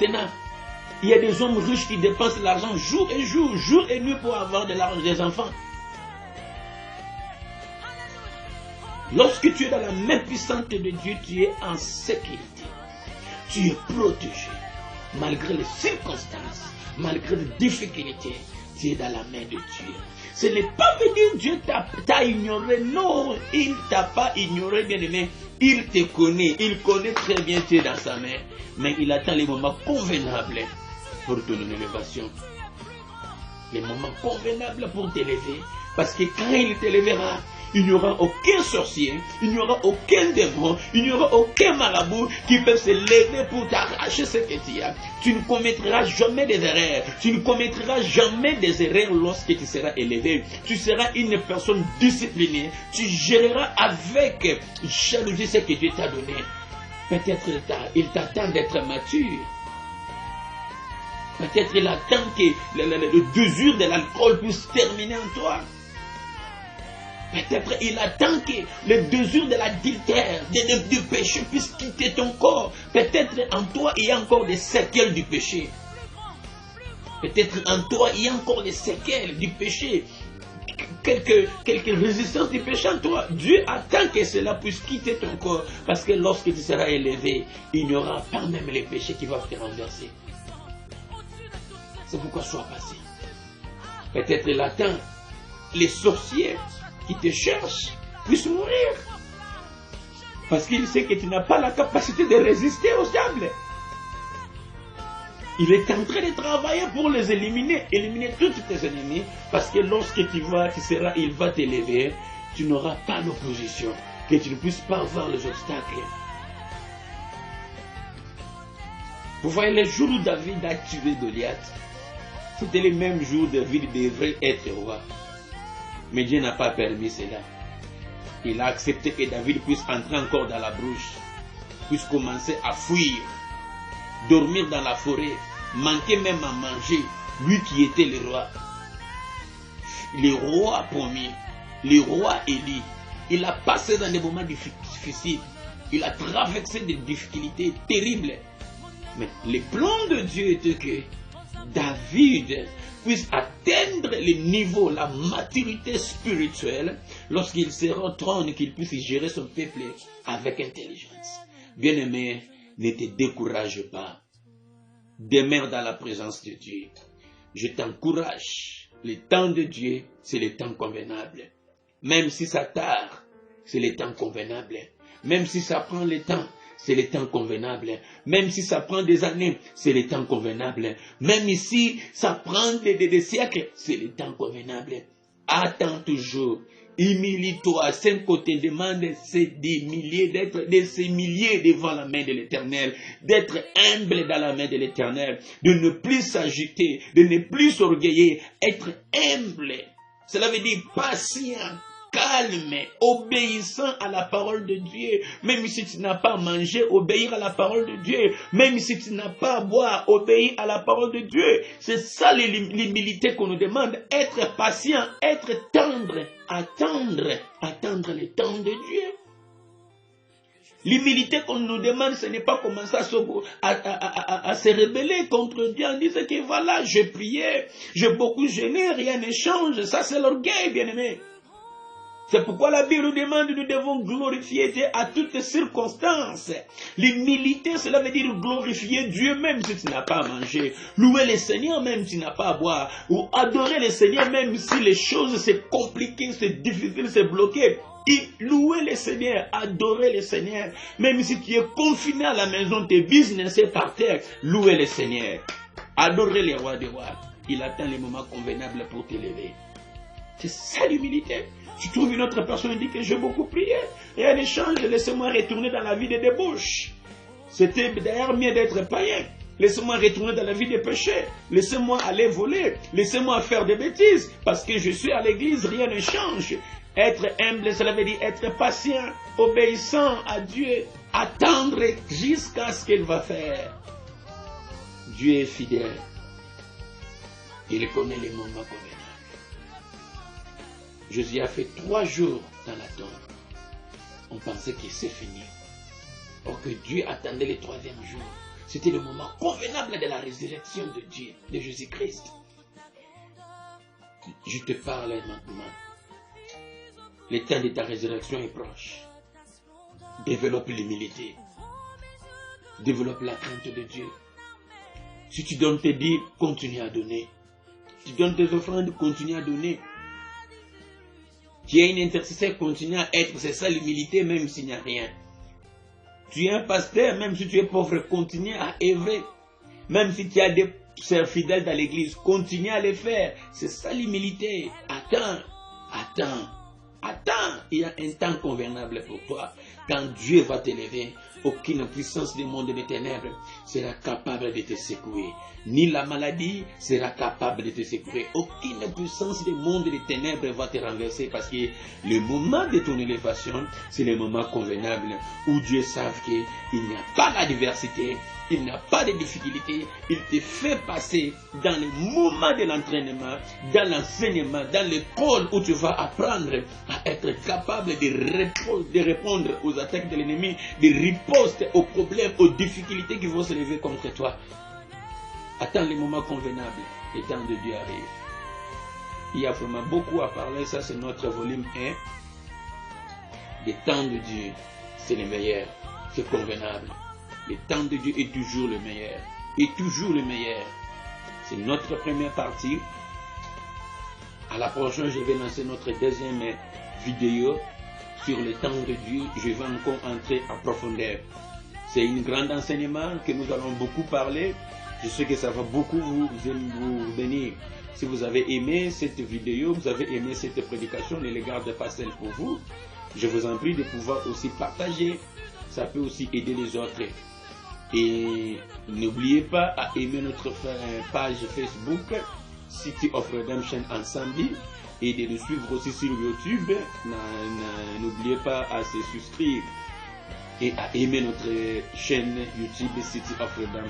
Maintenant, il y a des hommes riches qui dépensent l'argent jour et nuit pour avoir de l'argent des enfants. Lorsque tu es dans la main puissante de Dieu, tu es en sécurité. Tu es protégé. Malgré les circonstances, malgré les difficultés, tu es dans la main de Dieu. Ce n'est pas veut dire que Dieu t'a ignoré. Non, il ne t'a pas ignoré, bien aimé. Il te connaît. Il connaît très bien tu es dans sa main. Mais il attend les moments convenables pour ton élévation. Les moments convenables pour t'élever. Parce que quand il t'élèvera, il n'y aura aucun sorcier, il n'y aura aucun démon, il n'y aura aucun marabout qui peut se lever pour t'arracher ce que tu as. Tu ne commettras jamais des erreurs. Tu ne commettras jamais des erreurs lorsque tu seras élevé. Tu seras une personne disciplinée. Tu géreras avec jalousie ce que Dieu t'a donné. Peut-être il t'attend d'être mature. Peut-être il attend que le désir de l'alcool puisse terminer en toi. Peut-être il attend que le désir de l'adultère, du péché puisse quitter ton corps. Peut-être en toi il y a encore des séquelles du péché. Peut-être en toi il y a encore des séquelles du péché. Quelques résistances du péché en toi. Dieu attend que cela puisse quitter ton corps. Parce que lorsque tu seras élevé, il n'y aura pas même les péchés qui vont te renverser. C'est pourquoi sois patient. Peut-être il attend les sorciers qui te cherchent puissent mourir. Parce qu'il sait que tu n'as pas la capacité de résister au diable. Il est en train de travailler pour les éliminer tous tes ennemis. Parce que lorsque il va t'élever, tu n'auras pas d'opposition, que tu ne puisses pas voir les obstacles. Vous voyez, le jour où David a tué Goliath, c'était le même jour où David devrait être roi. Mais Dieu n'a pas permis cela. Il a accepté que David puisse entrer encore dans la brouche, puisse commencer à fuir, dormir dans la forêt, manquer même à manger, lui qui était le roi. Le roi promis, le roi Élie, il a passé dans des moments difficiles, il a traversé des difficultés terribles. Mais le plan de Dieu était que David puisse atteindre le niveau, la maturité spirituelle, lorsqu'il sera au trône, qu'il puisse gérer son peuple avec intelligence. Bien-aimé, ne te décourage pas. Demeure dans la présence de Dieu. Je t'encourage. Le temps de Dieu, c'est le temps convenable. Même si ça tarde, c'est le temps convenable. Même si ça prend le temps, c'est le temps convenable. Même si ça prend des années, c'est le temps convenable. Même si ça prend des siècles, c'est le temps convenable. Attends toujours. Humilie-toi. Saint côté demande de s'humilier devant la main de l'Éternel, d'être humble dans la main de l'Éternel, de ne plus s'agiter, de ne plus s'orgueiller, être humble. Cela veut dire patient, calme, obéissant à la parole de Dieu. Même si tu n'as pas à manger, obéir à la parole de Dieu. Même si tu n'as pas à boire, obéir à la parole de Dieu. C'est ça l'humilité qu'on nous demande. Être patient, être tendre, attendre le temps de Dieu. L'humilité qu'on nous demande, ce n'est pas commencer à se rebeller contre Dieu en disant que voilà, j'ai prié, j'ai beaucoup gêné, rien ne change. Ça, c'est l'orgueil, bien-aimé. C'est pourquoi la Bible nous demande, nous devons glorifier Dieu à toutes circonstances. L'humilité, cela veut dire glorifier Dieu même si tu n'as pas à manger. Louer le Seigneur même si tu n'as pas à boire. Ou adorer le Seigneur même si les choses c'est compliqué, c'est difficile, c'est bloqué. Et louer le Seigneur, adorer le Seigneur. Même si tu es confiné à la maison, tes business est par terre, louer le Seigneur. Adorer le roi des rois. Il attend les moments convenables pour t'élever. C'est ça l'humilité. Tu trouves une autre personne qui dit que j'ai beaucoup prié. Et en échange, laissez-moi retourner dans la vie des débauches. C'était d'ailleurs mieux d'être païen. Laissez-moi retourner dans la vie des péchés. Laissez-moi aller voler. Laissez-moi faire des bêtises. Parce que je suis à l'église, rien ne change. Être humble, cela veut dire être patient, obéissant à Dieu, attendre jusqu'à ce qu'il va faire. Dieu est fidèle. Il connaît les moments convenables. Jésus a fait 3 jours dans la tombe. On pensait que c'est fini. Or que Dieu attendait le 3e jour C'était le moment convenable de la résurrection de Dieu, de Jésus-Christ. Je te parle maintenant. Le temps de ta résurrection est proche. Développe l'humilité. Développe la crainte de Dieu. Si tu donnes tes dîmes, continue à donner. Si tu donnes tes offrandes, continue à donner. Tu es un intercesseur, continue à être. C'est ça l'humilité, même s'il n'y a rien. Tu es un pasteur, même si tu es pauvre, continue à œuvrer. Même si tu as des sœurs fidèles dans l'église, continue à les faire. C'est ça l'humilité. Attends. Il y a un temps convenable pour toi. Quand Dieu va t'élever, aucune puissance du monde des ténèbres sera capable de te secouer. Ni la maladie sera capable de te secouer. Aucune puissance du monde des ténèbres va te renverser parce que le moment de ton élévation, c'est le moment convenable où Dieu sait qu'il n'y a pas d'adversité, il n'y a pas de difficulté. Il te fait passer dans le moment de l'entraînement, dans l'enseignement, dans l'école où tu vas apprendre à être capable de répondre aux attaques de l'ennemi, de riposter aux problèmes, aux difficultés qui vont se lever contre toi. Attends le moment convenable, le temps de Dieu arrive. Il y a vraiment beaucoup à parler, ça c'est notre volume 1. Le temps de Dieu, c'est le meilleur, c'est convenable. Le temps de Dieu est toujours le meilleur, est toujours le meilleur. C'est notre première partie. À la prochaine, je vais lancer notre deuxième vidéo sur le temps de Dieu. Je vais encore entrer en profondeur. C'est un grand enseignement que nous allons beaucoup parler. Je sais que ça va beaucoup vous bénir. Si vous avez aimé cette vidéo, vous avez aimé cette prédication, ne les gardez pas celle pour vous. Je vous en prie de pouvoir aussi partager. Ça peut aussi aider les autres. Et n'oubliez pas à aimer notre page Facebook City of Redemption Ensemble et de nous suivre aussi sur YouTube. N'oubliez pas à se souscrire et à aimer notre chaîne YouTube City of Redemption.